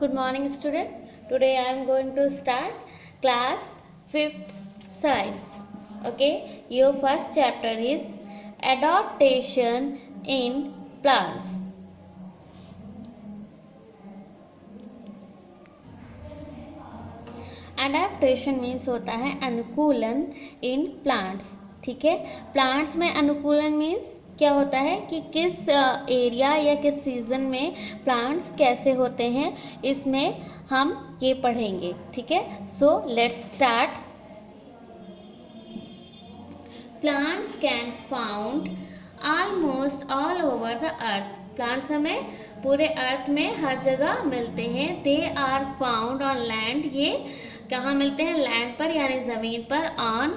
Good morning, student. Today I am going to start class 5th science. Okay, your first chapter is adaptation in plants. Adaptation means होता है अनुकूलन in plants. ठीक है, plants में अनुकूलन means क्या होता है कि किस एरिया या किस सीजन में प्लांट्स कैसे होते हैं, इसमें हम ये पढ़ेंगे. ठीक है, so let's start. Plants can found almost all over the earth. Plants हमें पूरे अर्थ में हर जगह मिलते हैं. They are found on land. ये कहाँ मिलते हैं? लैंड पर यानी जमीन पर. ऑन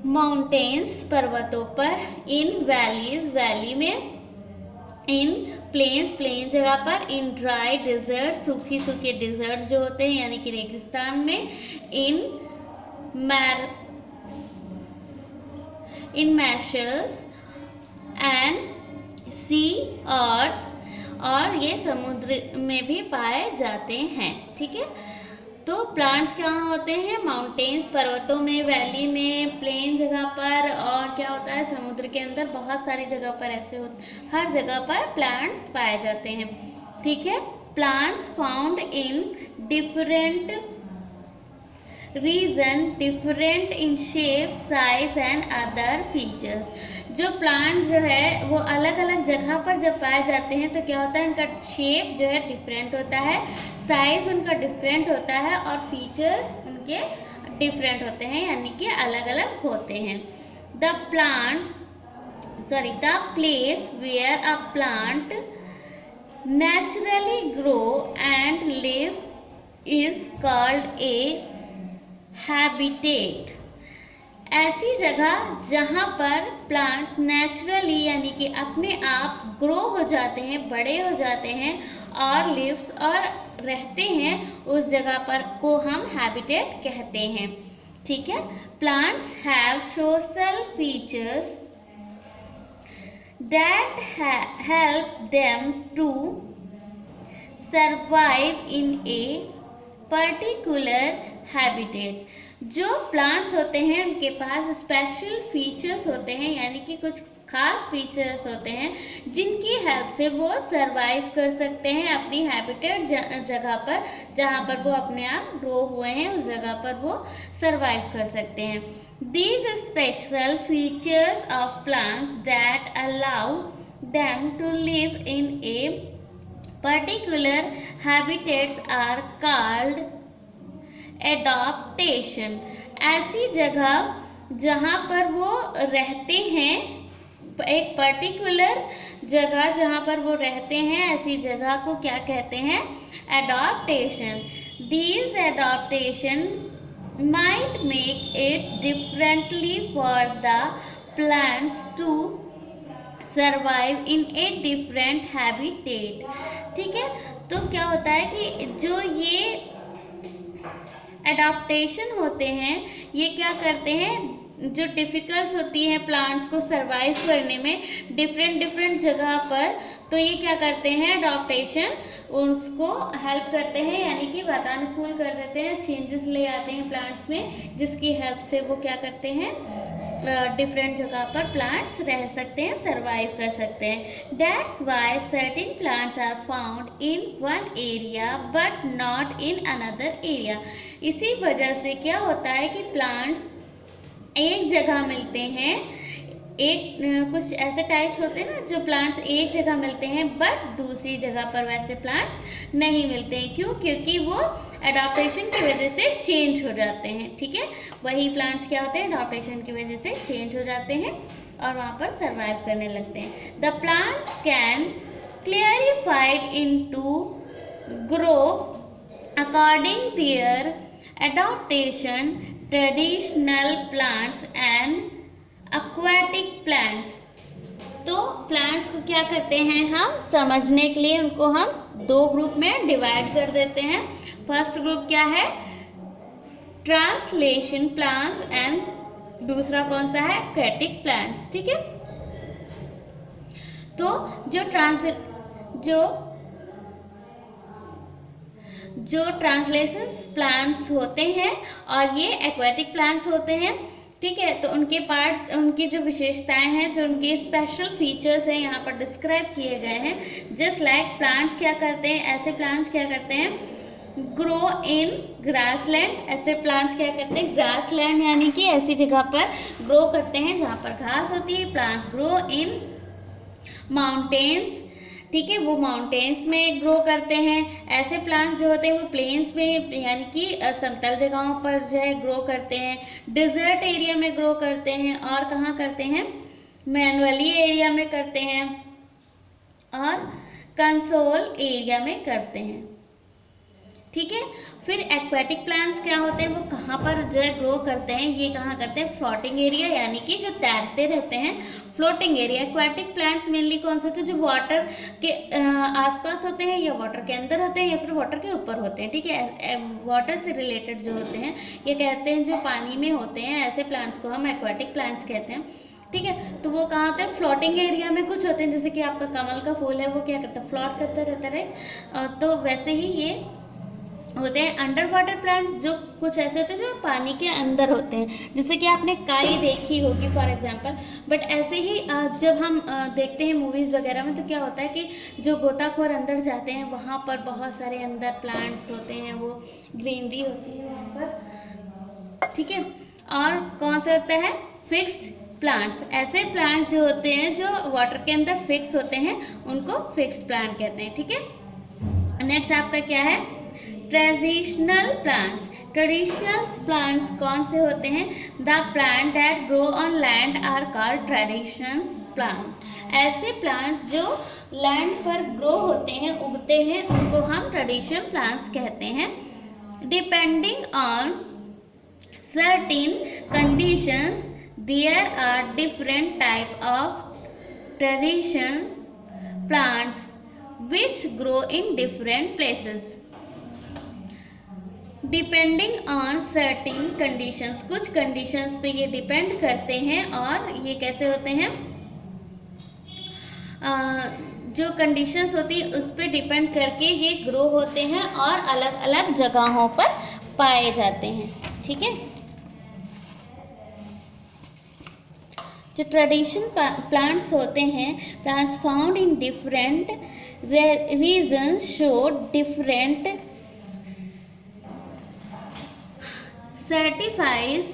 माउंटेन्स पर्वतों पर. इन वैलीज वैली में. इन प्लेन्स प्लेन जगह पर. इन ड्राई डिजर्ट सूखी सूखे डिजर्ट जो होते हैं यानी कि रेगिस्तान में. इन मैशल्स एंड सी और ये समुद्र में भी पाए जाते हैं. ठीक है, तो प्लांट्स कहाँ होते हैं? माउंटेन्स पर्वतों में, वैली में, प्लेन जगह पर. और क्या होता है? समुद्र के अंदर बहुत सारी जगह पर ऐसे होते, हर जगह पर प्लांट्स पाए जाते हैं. ठीक है, plants found in different region, different in shape, size and other features. जो प्लांट जो है वो अलग अलग जगह पर जब पाए जाते हैं तो क्या होता है? उनका शेप जो है डिफरेंट होता है, साइज उनका डिफरेंट होता है और फीचर्स उनके डिफरेंट होते हैं यानी कि अलग अलग होते हैं. The place where a plant naturally grow and live is called a habitat. ऐसी जगह जहां पर प्लांट नेचुरली यानी कि अपने आप ग्रो हो जाते हैं, बड़े हो जाते हैं और लिव्स और रहते हैं, उस जगह पर को हम हैबिटेट कहते हैं. ठीक है, plants have social features that help them to survive in a particular habitat. जो प्लांट्स होते हैं उनके पास स्पेशल फीचर्स होते हैं यानी कि कुछ खास फीचर्स होते हैं जिनकी हेल्प से वो सरवाइव कर सकते हैं अपनी हैबिटेट जगह पर, जहाँ पर वो अपने आप ग्रो हुए हैं उस जगह पर वो सरवाइव कर सकते हैं. These special features of plants that allow them to live in a particular habitats are called adaptation. ऐसी जगह जहाँ पर वो रहते हैं, एक पर्टिकुलर जगह जहाँ पर वो रहते हैं, ऐसी जगह को क्या कहते हैं? Adaptation. These adaptation might make it differently for the plants to survive in a different habitat. ठीक है, तो क्या होता है कि जो ये एडाप्टेशन होते हैं ये क्या करते हैं? जो डिफिकल्ट होती है प्लांट्स को सरवाइव करने में डिफरेंट जगह पर, तो ये क्या करते हैं? एडाप्टेशन उसको हेल्प करते हैं यानी कि वातानुकूल कर देते हैं, चेंजेस ले आते हैं प्लांट्स में, जिसकी हेल्प से वो क्या करते हैं? डिफरेंट जगह पर प्लांट्स रह सकते हैं, सरवाइव कर सकते हैं. That's why certain plants are found in one area but not in another area. इसी वजह से क्या होता है कि प्लांट्स एक जगह मिलते हैं, एक कुछ ऐसे टाइप्स होते हैं ना जो प्लांट्स एक जगह मिलते हैं बट दूसरी जगह पर वैसे प्लांट्स नहीं मिलते हैं. क्यों? क्योंकि वो एडाप्टेशन की वजह से चेंज हो जाते हैं. ठीक है, वही प्लांट्स क्या होते हैं? एडाप्टेशन की वजह से चेंज हो जाते हैं और वहाँ पर सरवाइव करने लगते हैं. The plants can classified into group according their adaptation, traditional plants and aquatic plants. तो प्लांट्स को क्या करते हैं? हम समझने के लिए उनको हम दो ग्रुप में डिवाइड कर देते हैं. फर्स्ट ग्रुप क्या है? ट्रांसलेशन प्लांट्स एंड दूसरा कौन सा है? aquatic plants. ठीक है, तो जो जो ट्रांसलेशन प्लांट्स होते हैं और ये एक्वेटिक प्लांट्स होते हैं, ठीक है। तो उनके पार्ट्स, उनकी जो विशेषताएं हैं, जो उनके स्पेशल फीचर्स हैं यहाँ पर डिस्क्राइब किए गए हैं। जस्ट लाइक प्लांट्स क्या करते हैं, ऐसे प्लांट्स क्या करते हैं, ग्रो इन ग्रासलैंड। ऐसे प्लांट्स क्या करते हैं, ग्रासलैंड यानी कि ऐसी जगह पर ग्रो करते हैं जहाँ पर घास होती है। प्लांट्स ग्रो इन माउंटेन्स, ठीक है, वो माउंटेन्स में ग्रो करते हैं। ऐसे प्लांट्स जो होते हैं वो प्लेन्स में यानी कि समतल जगहों पर जो है ग्रो करते हैं। डिजर्ट एरिया में ग्रो करते हैं, और कहाँ करते हैं, मैनुअली एरिया में करते हैं, और कंसोल एरिया में करते हैं, ठीक है। फिर एक्वेटिक प्लांट्स क्या होते हैं, वो कहाँ पर जो है ग्रो करते हैं, ये कहाँ करते हैं, फ्लोटिंग एरिया यानी कि जो तैरते रहते हैं, floating area. Aquatic plants mainly कौन से होते हैं, जो वाटर के आसपास होते हैं, या वाटर के अंदर होते हैं, या फिर वाटर के ऊपर होते हैं, ठीक है। वाटर से रिलेटेड जो होते हैं, ये कहते हैं जो पानी में होते हैं, ऐसे प्लांट्स को हम एक्वेटिक प्लांट्स कहते हैं, ठीक है। तो वो कहाँ होते हैं, फ्लोटिंग एरिया में कुछ होते हैं, जैसे कि आपका कमल का फूल है, वो क्या करता है, फ्लोट करता रहता है। तो वैसे ही ये होते हैं अंडर वाटर प्लांट्स, जो कुछ ऐसे होते हैं जो पानी के अंदर होते हैं, जैसे कि आपने काई देखी होगी फॉर एग्जांपल। बट ऐसे ही जब हम देखते हैं मूवीज वगैरह में, तो क्या होता है कि जो गोताखोर अंदर जाते हैं, वहाँ पर बहुत सारे अंदर प्लांट्स होते हैं, वो ग्रीनरी होती है वहाँ पर, ठीक है। और कौन सा होता है, फिक्स्ड प्लांट्स। ऐसे प्लांट्स जो होते हैं जो वाटर के अंदर फिक्स होते हैं, उनको फिक्स्ड प्लांट कहते हैं, ठीक है। नेक्स्ट आपका क्या है, ट्रेडिशनल प्लांट्स। ट्रेडिशनल प्लांट्स कौन से होते हैं, the plant that grow on land are called traditional plant. ऐसे प्लांट्स जो लैंड पर ग्रो होते हैं, उगते हैं, उनको हम ट्रेडिशनल प्लांट्स कहते हैं। Depending on certain conditions there are different type of traditional plants which grow in different places. Depending on certain conditions, कुछ कंडीशंस पे ये डिपेंड करते हैं, और ये कैसे होते हैं, जो कंडीशंस होती है उस पे डिपेंड करके ये ग्रो होते हैं और अलग अलग जगहों पर पाए जाते हैं, ठीक है। जो ट्रेडिशन प्लांट्स होते हैं, plants found in different regions show different certifies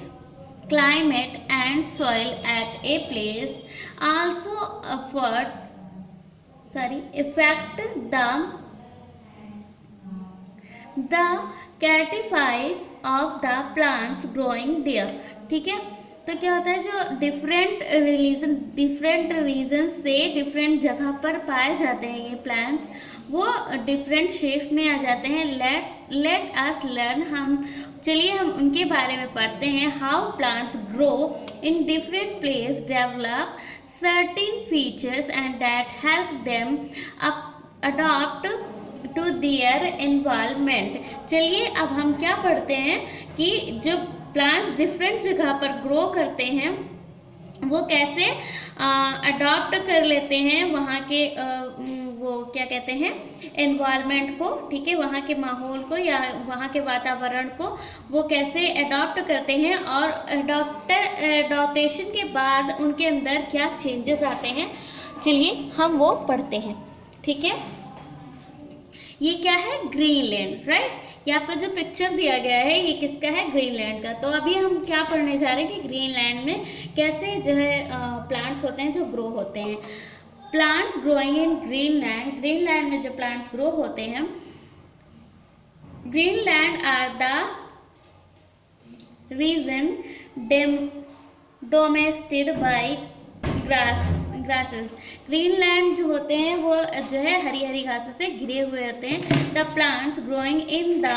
climate and soil at a place also affect the categories of the plants growing there, ठीक है। तो क्या होता है, जो डिफरेंट रीजन से डिफरेंट जगह पर पाए जाते हैं ये प्लांट्स, वो डिफरेंट शेप में आ जाते हैं। लेट अस लर्न, हम चलिए हम उनके बारे में पढ़ते हैं। How plants grow in different place develop certain features and that help them adopt to their environment. चलिए अब हम क्या पढ़ते हैं कि जो प्लांट्स डिफरेंट जगह पर ग्रो करते हैं, वो कैसे अडॉप्ट कर लेते हैं वहाँ के वो क्या कहते हैं, एनवायरनमेंट को, ठीक है, वहाँ के माहौल को या वहाँ के वातावरण को वो कैसे अडॉप्ट करते हैं, और अडॉप्टेशन के बाद उनके अंदर क्या चेंजेस आते हैं। चलिए हम वो पढ़ते हैं, ठीक है। ये क्या है, ग्रीनलैंड, राइट। ये आपका जो पिक्चर दिया गया है ये किसका है, ग्रीनलैंड का। तो अभी हम क्या पढ़ने जा रहे हैं कि ग्रीनलैंड में कैसे जो है प्लांट्स होते हैं जो ग्रो होते हैं। Plants growing in Greenland, Greenland में जो प्लांट्स ग्रो होते हैं, Greenland are the region dominated by grasses. Greenland जो होते हैं वो जो है हरी हरी घासों से घिरे हुए होते हैं। The plants growing in the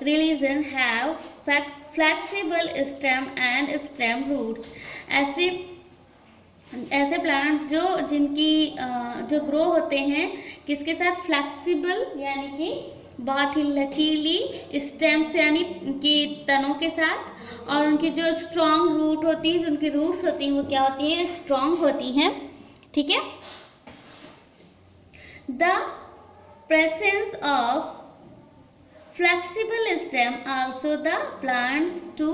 region have flexible stem and stem roots. ऐसे प्लांट्स जिनकी जो ग्रो होते हैं किसके साथ, फ्लेक्सिबल यानी कि बहुत ही लचीली स्टेम्स यानी कि तनों के साथ, और उनकी जो स्ट्रॉन्ग रूट होती है, उनकी रूट्स होती हैं वो क्या होती हैं, स्ट्रॉन्ग होती हैं, ठीक है। The presence of Flexible stem also the plants to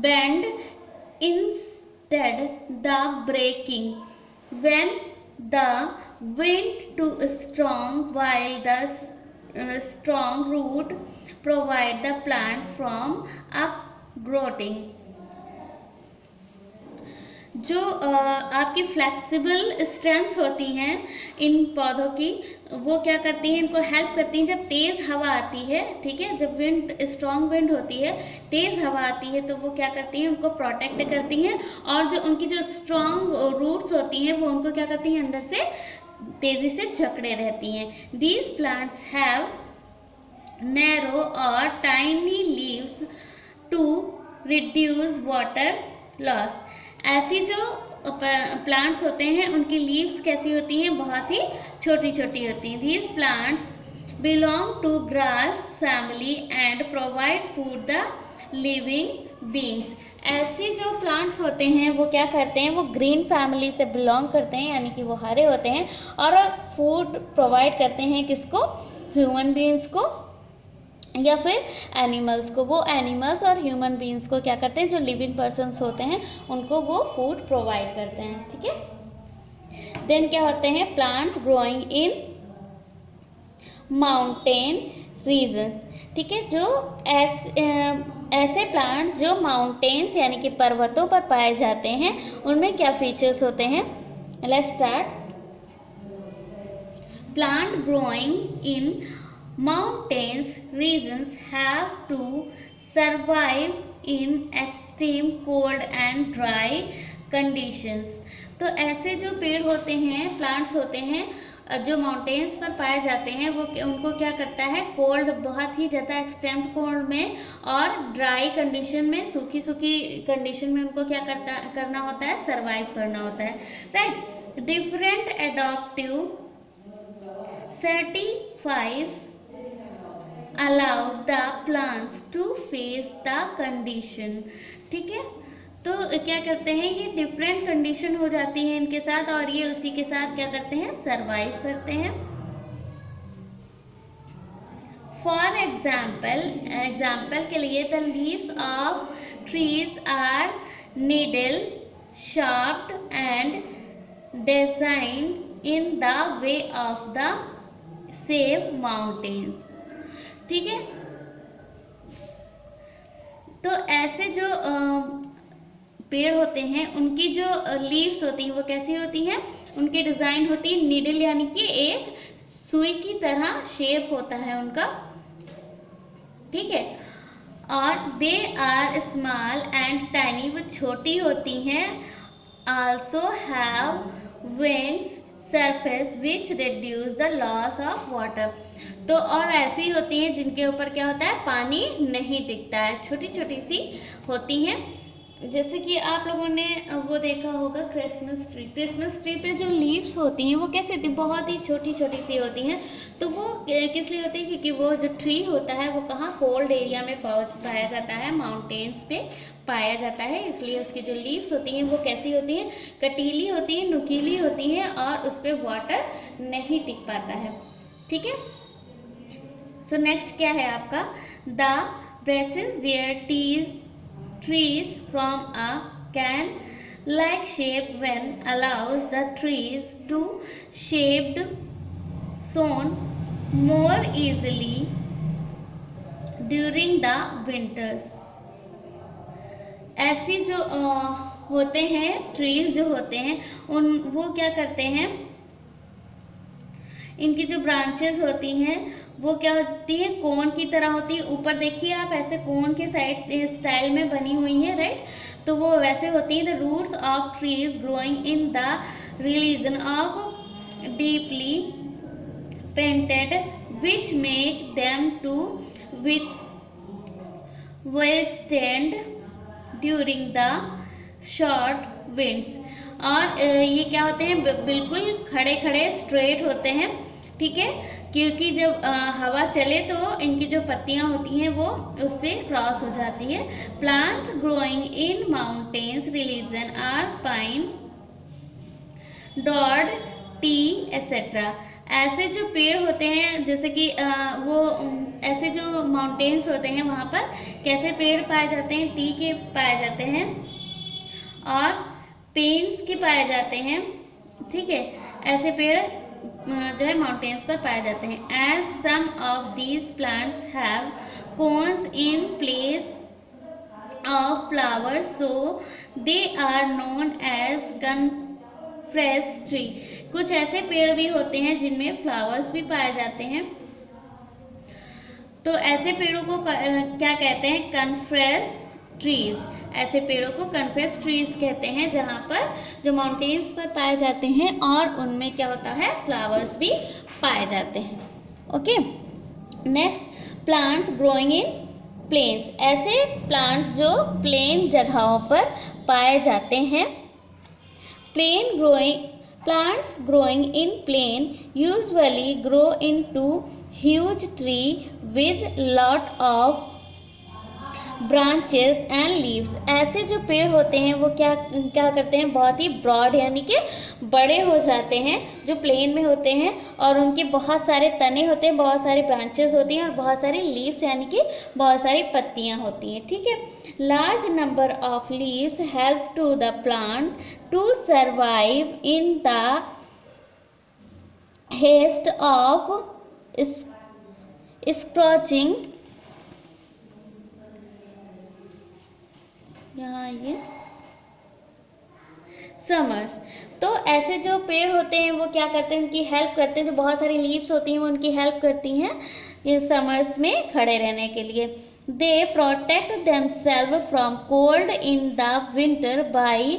bend instead the breaking when the wind too strong, while the strong root provide the plant from upgrowing. जो आपकी फ्लेक्सिबल स्टेम्स होती हैं इन पौधों की, वो क्या करती हैं, इनको हेल्प करती हैं जब तेज हवा आती है, ठीक है, जब विंड स्ट्रॉन्ग विंड होती है, तेज हवा आती है, तो वो क्या करती हैं, उनको प्रोटेक्ट करती हैं, और जो उनकी जो स्ट्रॉन्ग रूट्स होती हैं वो उनको क्या करती हैं, अंदर से तेजी से जकड़े रहती हैं. दीज प्लांट्स हैव नैरो और tiny leaves to reduce water loss. ऐसी जो प्लांट्स होते हैं उनकी लीव्स कैसी होती हैं, बहुत ही छोटी छोटी होती हैं. These plants belong to grass family and provide food the living beings. ऐसे जो प्लांट्स होते हैं वो क्या करते हैं, वो ग्रीन फैमिली से बिलोंग करते हैं, यानी कि वो हरे होते हैं, और फूड प्रोवाइड करते हैं किसको, ह्यूमन बींग्स को या फिर एनिमल्स को. वो एनिमल्स और ह्यूमन बींग्स को क्या करते हैं, जो लिविंग पर्सन्स होते हैं उनको वो फूड प्रोवाइड करते हैं. ठीक है. देन क्या होते हैं, plants growing in mountain region. ठीक है, जो ऐसे प्लांट्स जो माउंटेन्स यानी कि पर्वतों पर पाए जाते हैं, उनमें क्या फीचर्स होते हैं. Let's start. Plant growing in mountains regions have to survive in extreme cold and dry conditions. तो ऐसे जो पेड़ होते हैं, प्लांट्स होते हैं जो माउंटेन्स पर पाए जाते हैं, वो उनको क्या करता है, कोल्ड, बहुत ही ज़्यादा एक्सट्रीम कोल्ड में और ड्राई कंडीशन में, सूखी सूखी कंडीशन में उनको क्या करना होता है, सरवाइव करना होता है. Right. Different adaptive certifies allow the plants to face the condition. ठीक है, तो क्या करते हैं, ये डिफरेंट कंडीशन हो जाती है इनके साथ, और ये उसी के साथ क्या करते हैं, सरवाइव करते हैं. फॉर एग्जाम्पल के लिए the leaves of trees are needle sharped and design in the way of the save mountains. ठीक है, तो ऐसे जो पेड़ होते हैं उनकी जो लीव्स होती हैं वो कैसी होती हैं, उनकी डिजाइन होती है नीडल, यानी कि एक सुई की तरह शेप होता है उनका. ठीक है, और they are small and tiny, वो छोटी होती हैं. Also have veins surface which reduce the loss of water. तो और ऐसी होती हैं जिनके ऊपर क्या होता है, पानी नहीं टिकता है, छोटी छोटी सी होती हैं. जैसे कि आप लोगों ने वो देखा होगा क्रिसमस ट्री पे जो लीव्स होती हैं वो कैसे होती है, बहुत ही छोटी छोटी सी होती हैं. तो वो किस लिए होती है, क्योंकि वो जो ट्री होता है वो कहाँ, कोल्ड एरिया में पाया जाता है, माउंटेन्स पे पाया जाता है, इसलिए उसकी जो लीव्स होती हैं वो कैसी होती हैं, कटीली होती हैं, नुकीली होती हैं, और उस पर वाटर नहीं टिक पाता है. ठीक है. सो नेक्स्ट क्या है आपका, the braces their trees from a can like shape when allows the trees to shaped sown more easily during the winters. ऐसी जो होते हैं ट्रीज जो होते हैं वो क्या करते हैं, इनकी जो ब्रांचेस होती हैं वो क्या होती है, कोन की तरह होती है. ऊपर देखिए आप, ऐसे कोन के साइड स्टाइल में बनी हुई है. राइट. तो वो वैसे होती है. The roots of trees growing in the religion of deeply painted which make them to withstand during the short winds. और ये क्या होते हैं, बिल्कुल खड़े खड़े स्ट्रेट होते हैं. ठीक है, क्योंकि जब हवा चले तो इनकी जो पत्तियां होती हैं वो उससे क्रॉस हो जाती है. Plants growing in mountains religion are pine, deodar, tea etcetera. ऐसे जो पेड़ होते हैं जैसे कि वो ऐसे जो माउंटेन्स होते हैं वहाँ पर कैसे पेड़ पाए जाते हैं, टी के पाए जाते हैं और पेन्स के पाए जाते हैं, ठीक है। ऐसे पेड़ जो है माउंटेन्स पर पाए जाते हैं। As some of these plants have cones in place of flowers so they are known as conifers tree. कुछ ऐसे पेड़ भी होते हैं जिनमें फ्लावर्स भी पाए जाते हैं, तो ऐसे पेड़ों को क्या कहते हैं, कनफ्रेस ट्रीज। ऐसे पेड़ों को कनफ्रेस ट्रीज कहते हैं जहाँ पर जो माउंटेन्स पर पाए जाते हैं और उनमें क्या होता है, फ्लावर्स भी पाए जाते हैं। Okay, next plants growing in plains. ऐसे प्लांट्स जो प्लेन जगहों पर पाए जाते हैं। Plants growing in plain usually grow into huge tree with lot of branches and leaves। ऐसे जो पेड़ होते हैं वो क्या करते हैं, बहुत ही ब्रॉड यानी कि बड़े हो जाते हैं जो प्लेन में होते हैं, और उनके बहुत सारे तने होते हैं, बहुत सारी ब्रांचेस होती हैं और बहुत सारी लीव्स यानी कि बहुत सारी पत्तियां होती हैं, ठीक है। Large number of leaves help to the plant to survive in the heat of scorching. यहाँ ये समर्स। तो ऐसे जो पेड़ होते हैं वो क्या करते हैं, उनकी हेल्प करते हैं, जो बहुत सारी लीव्स होती हैं वो उनकी हेल्प करती हैं ये समर्स में खड़े रहने के लिए। They protect themselves from cold in the winter by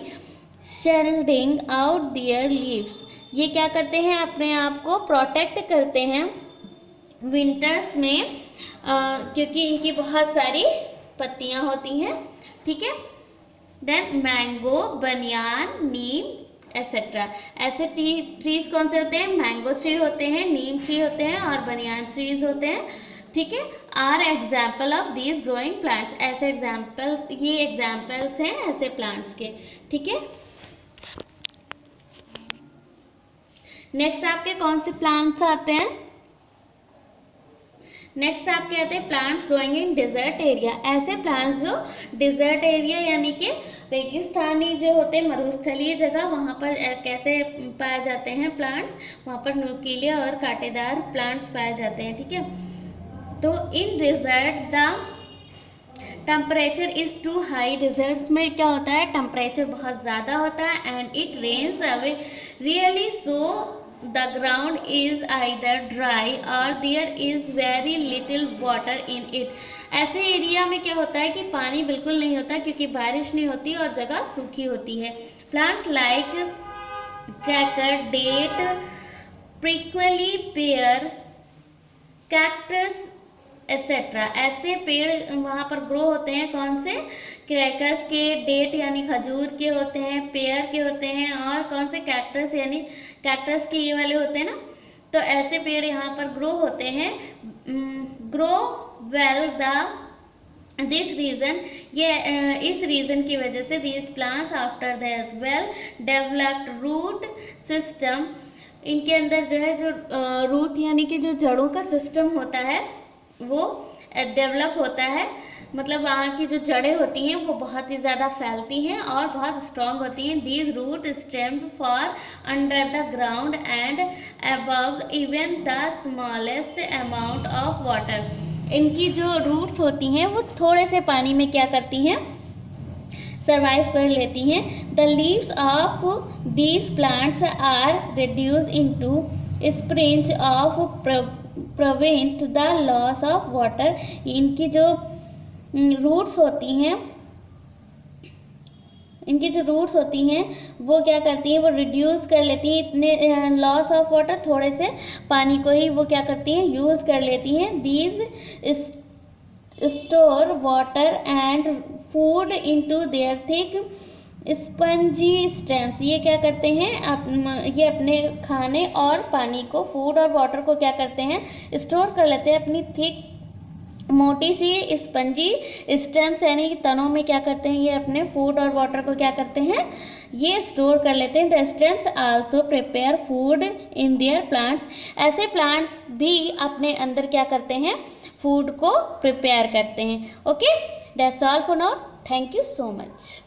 shedding out their leaves. ये क्या करते हैं, अपने आप को प्रोटेक्ट करते हैं विंटर्स में, क्योंकि इनकी बहुत सारी पत्तियां होती हैं, ठीक है। देन मैंगो, बनियान, नीम एसेट्रा। ऐसे ट्रीज कौन से होते हैं, मैंगो ट्री होते हैं, नीम ट्री होते हैं और बनियान ट्रीज होते हैं, ठीक है। Are example of these growing plants. ऐसे एग्जाम्पल्स, ये एग्जाम्पल्स हैं ऐसे प्लांट्स के, ठीक है। नेक्स्ट आपके कौन से प्लांट्स आते हैं, नेक्स्ट आपके आते हैं plants growing in desert area. ऐसे प्लांट्स जो डिजर्ट एरिया यानी कि रेगिस्तानी जो होते हैं, मरुस्थलीय जगह, वहाँ पर कैसे पाए जाते हैं प्लांट्स, वहाँ पर नुकीले और कांटेदार प्लांट्स पाए जाते हैं, ठीक है। तो in desert the temperature is too high. Deserts में क्या होता है, टेम्परेचर बहुत ज़्यादा होता है and it rains away really, so the ground is either dry or there is very little water in it। ऐसे एरिया में क्या होता है कि पानी बिल्कुल नहीं होता क्योंकि बारिश नहीं होती और जगह सूखी होती है। Plants like cracker, date, prickly, pear, cactus etcetera. ऐसे पेड़ वहाँ पर ग्रो होते हैं, कौन से, क्रैकर्स के, डेट यानी खजूर के होते हैं, पेयर के होते हैं और कौन से, कैक्टस यानी कैक्टस के ये वाले होते हैं ना। तो ऐसे पेड़ यहाँ पर ग्रो होते हैं। Grow well the this region, ये इस रीजन की वजह से these plants after the well developed root system. इनके अंदर जो है जो रूट यानी कि जो जड़ों का सिस्टम होता है वो डेवलप होता है, मतलब वहाँ की जो जड़ें होती हैं वो बहुत ही ज़्यादा फैलती हैं और बहुत स्ट्रांग होती हैं। These root stemmed for under the ground and above even the smallest amount of water. इनकी जो रूट्स होती हैं वो थोड़े से पानी में क्या करती हैं, सर्वाइव कर लेती हैं। The leaves of these plants are reduce into springs of prevent the loss of water. इनकी जो रूट्स होती हैं, इनकी जो रूट्स होती हैं वो क्या करती हैं, वो रिड्यूस कर लेती हैं इतने लॉस ऑफ वाटर, थोड़े से पानी को ही वो क्या करती हैं, यूज कर लेती हैं। These store water and food into their thick spongy stems. ये क्या करते हैं, ये अपने खाने और पानी को, फूड और वाटर को क्या करते हैं, स्टोर कर लेते हैं अपनी थिक मोटी सी स्पंजी स्टेम्स यानी कि तनों में क्या करते हैं, ये अपने फूड और वाटर को क्या करते हैं, ये स्टोर कर लेते हैं। The stems also prepare food in their plants. ऐसे प्लांट्स भी अपने अंदर क्या करते हैं, फूड को प्रिपेयर करते हैं। Okay, that's all for now. Thank you so much.